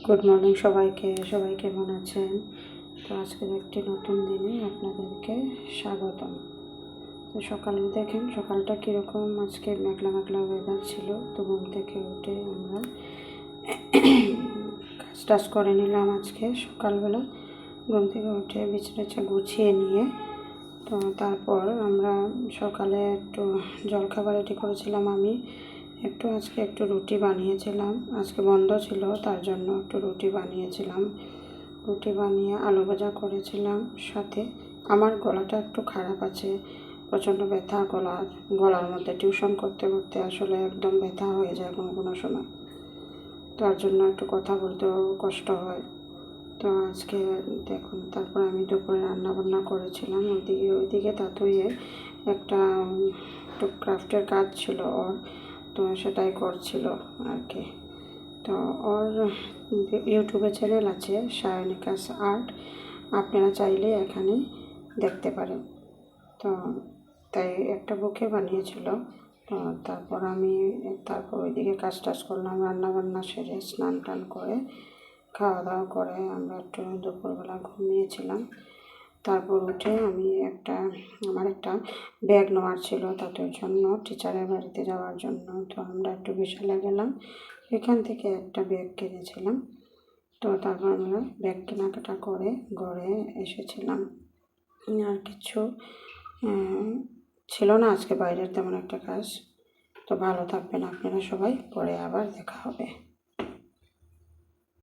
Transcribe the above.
Good morning সবাইকে। সবাই কেমন আছেন? তো আজকের একটি নতুন দিনে আপনাদেরকে স্বাগতম। তো সকালে দেখেন সকালটা কীরকম, আজকে মেঘলা মেঘলা ওয়েদার ছিল। তো ঘুম থেকে উঠে আমরা কাজ টাজ করে নিলাম। আজকে সকালবেলা ঘুম থেকে উঠে বিছানা গুছিয়ে নিয়ে তো তারপর আমরা সকালে একটু জলখাবার রেডি করেছিলাম। আমি আজকে একটু রুটি বানিয়েছিলাম, আজকে বন্ধ ছিল তার জন্য একটু রুটি বানিয়েছিলাম। রুটি বানিয়ে আলু ভাজা করেছিলাম। সাথে আমার গলাটা একটু খারাপ আছে, প্রচণ্ড ব্যথা গলার মধ্যে। টিউশন করতে করতে আসলে একদম ব্যথা হয়ে যায় কোনো কোনো সময়, তার জন্য একটু কথা বলতেও কষ্ট হয়। তো আজকে দেখুন, তারপর আমি দুপুরে রান্নাবান্না করেছিলাম। ওইদিকে তাতুইয়ে একটু ক্রাফটের কাজ ছিল ওর, তো সেটাই করছিল আর কি। তো ওর ইউটিউবে চ্যানেল আছে সায়নিকাস আর্ট, আপনারা চাইলে এখানে দেখতে পারেন। তো তাই একটা বুকে বানিয়েছিল। তো তারপর ওইদিকে কাজ টাজ করলাম, রান্নাবান্না সেরে স্নান টান করে খাওয়া দাওয়া করে আমরা একটু দুপুরবেলা ঘুমিয়েছিলাম। তারপর উঠে আমার একটা ব্যাগ নেওয়ার ছিল তাদের জন্য, টিচারের বাড়িতে যাওয়ার জন্য। তো আমরা একটু বিশালে গেলাম, এখান থেকে একটা ব্যাগ কিনেছিলাম। তো তারপর আমরা ব্যাগ কেনাকাটা করে ঘরে এসেছিলাম। আর কিছু ছিল না আজকে বাইরের তেমন একটা কাজ। তো ভালো থাকবেন আপনারা সবাই, পরে আবার দেখা হবে।